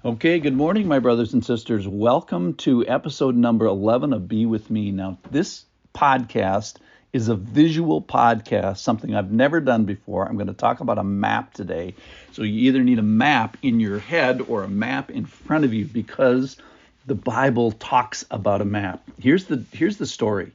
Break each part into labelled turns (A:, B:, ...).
A: Okay, good morning, my brothers and sisters. Welcome to episode number 11 of Be With Me. Now, this podcast is a visual podcast, something I've never done before. I'm going to talk about a map today. So you either need a map in your head or a map in front of you because the Bible talks about a map. Here's the story.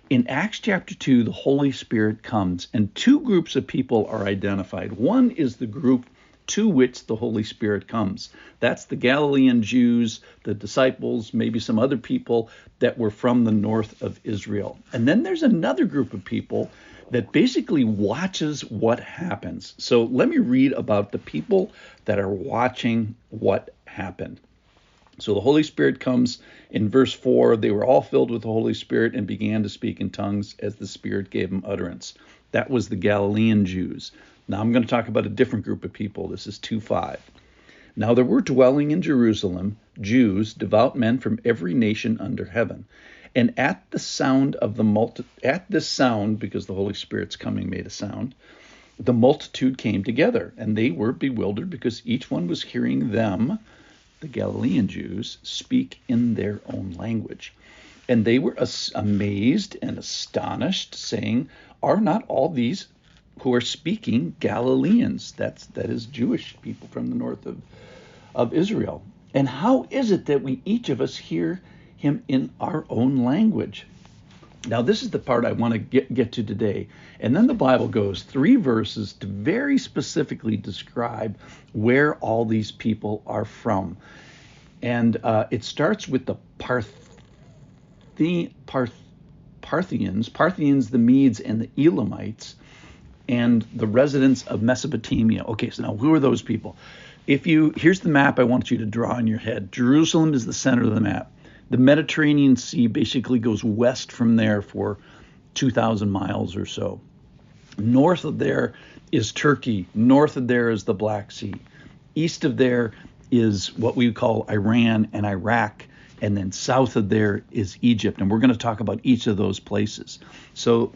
A: In Acts chapter 2, the Holy Spirit comes and two groups of people are identified. One is the group to which the Holy Spirit comes. That's the Galilean Jews, the disciples, maybe some other people that were from the north of Israel. And then there's another group of people that basically watches what happens. So let me read about the people that are watching what happened. So the Holy Spirit comes in verse 4. They were all filled with the Holy Spirit and began to speak in tongues as the Spirit gave them utterance. That was the Galilean Jews. Now I'm going to talk about a different group of people. This is 2:5. Now there were dwelling in Jerusalem Jews, devout men from every nation under heaven. And at this sound, because the Holy Spirit's coming made a sound, the multitude came together, and they were bewildered because each one was hearing them, the Galilean Jews, speak in their own language. And they were amazed and astonished, saying, "Are not all these who are speaking Galileans?" That is Jewish people from the north of Israel. "And how is it that we each of us hear him in our own language?" Now this is the part I want to get to today. And then the Bible goes 3 verses to very specifically describe where all these people are from. And it starts with the Parthians, the Medes, and the Elamites, and the residents of Mesopotamia. Okay, so now who are those people? Here's the map I want you to draw in your head. Jerusalem is the center of the map. The Mediterranean Sea basically goes west from there for 2,000 miles or so. North of there is Turkey. North of there is the Black Sea. East of there is what we call Iran and Iraq. And then south of there is Egypt. And we're going to talk about each of those places. So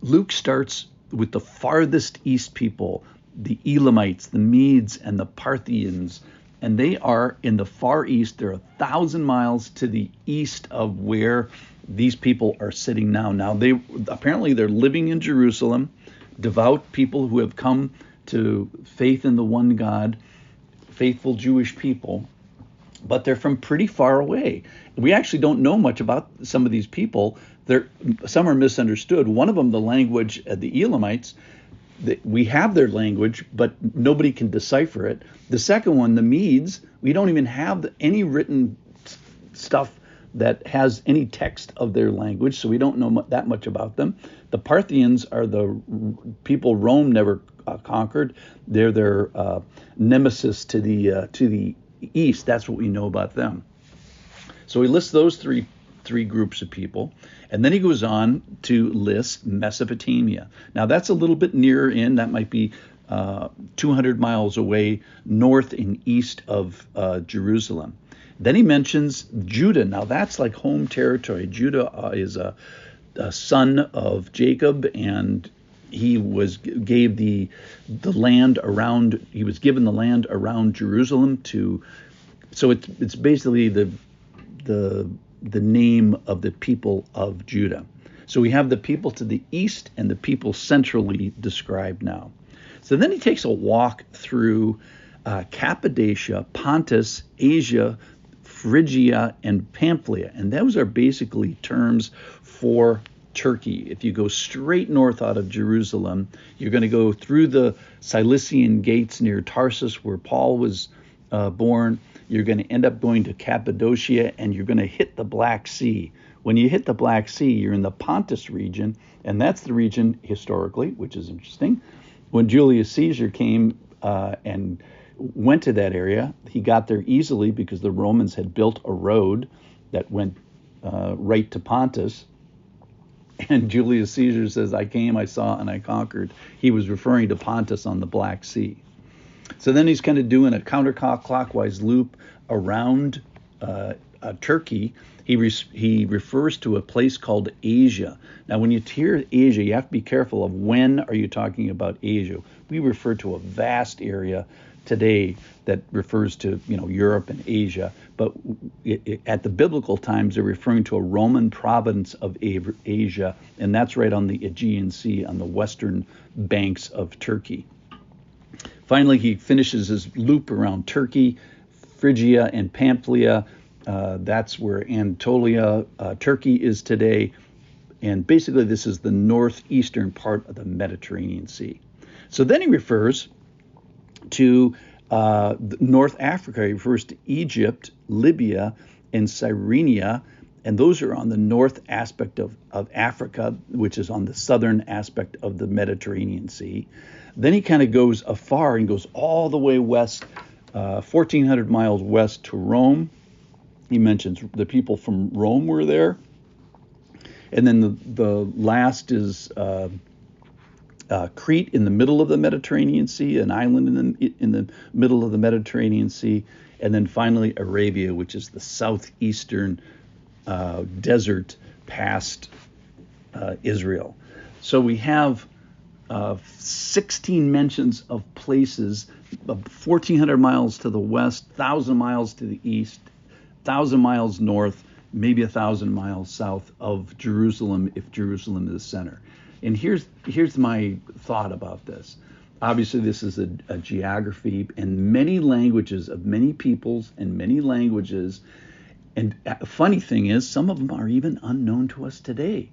A: Luke starts with the farthest east people, the Elamites, the Medes, and the Parthians. And they are in the far east. They're 1,000 miles to the east of where these people are sitting now. Now, they're living in Jerusalem, devout people who have come to faith in the one God, faithful Jewish people, but they're from pretty far away. We actually don't know much about some of these people. Some are misunderstood. One of them, the language of the Elamites, we have their language, but nobody can decipher it. The second one, the Medes, we don't even have any written stuff that has any text of their language, so we don't know that much about them. The Parthians are the people Rome never conquered. They're their nemesis to the east. That's what we know about them. So he lists those three groups of people, and then he goes on to list Mesopotamia. Now that's a little bit nearer in. That might be 200 miles away north and east of Jerusalem. Then he mentions Judah. Now that's like home territory. Judah is a son of Jacob, and he was given the land around Jerusalem so it's basically the name of the people of Judah. So we have the people to the east and the people centrally described now. So then he takes a walk through Cappadocia, Pontus, Asia, Phrygia, and Pamphylia. And those are basically terms for Turkey. If you go straight north out of Jerusalem, you're going to go through the Cilician gates near Tarsus, where Paul was born. You're going to end up going to Cappadocia, and you're going to hit the Black Sea. When you hit the Black Sea, you're in the Pontus region, and that's the region historically, which is interesting. When Julius Caesar came and went to that area, he got there easily because the Romans had built a road that went right to Pontus. And Julius Caesar says, "I came, I saw, and I conquered." He was referring to Pontus on the Black Sea. So then he's kind of doing a counterclockwise loop around Turkey. He refers to a place called Asia. Now, when you hear Asia, you have to be careful of when are you talking about Asia. We refer to a vast area today that refers to, Europe and Asia, but at the biblical times they're referring to a Roman province of Asia, and that's right on the Aegean Sea on the western banks of Turkey. Finally, he finishes his loop around Turkey, Phrygia and Pamphylia. That's where Anatolia, Turkey is today. And basically, this is the northeastern part of the Mediterranean Sea. So then he refers to North Africa. He refers to Egypt, Libya, and Cyrene, and those are on the north aspect of Africa, which is on the southern aspect of the Mediterranean Sea. Then he kind of goes afar and goes all the way west, 1,400 miles west to Rome. He mentions the people from Rome were there. And then the last is Crete in the middle of the Mediterranean Sea, an island in the middle of the Mediterranean Sea. And then finally Arabia, which is the southeastern desert past Israel. So we have 16 mentions of places, 1,400 miles to the west, 1,000 miles to the east, 1,000 miles north, maybe 1,000 miles south of Jerusalem, if Jerusalem is the center. And here's my thought about this. Obviously, this is a geography and many languages of many peoples and many languages. And a funny thing is, some of them are even unknown to us today.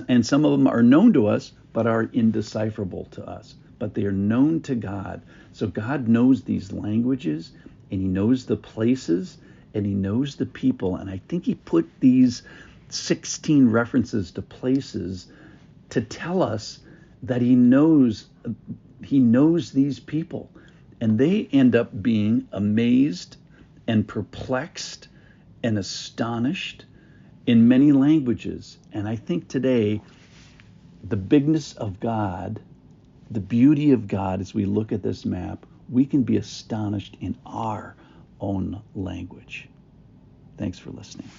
A: And some of them are known to us, but are indecipherable to us. But they are known to God. So God knows these languages, and he knows the places, and he knows the people. And I think he put these 16 references to places to tell us that he knows these people. And they end up being amazed and perplexed and astonished in many languages. And I think today, the bigness of God, the beauty of God, as we look at this map, we can be astonished in our own language. Thanks for listening.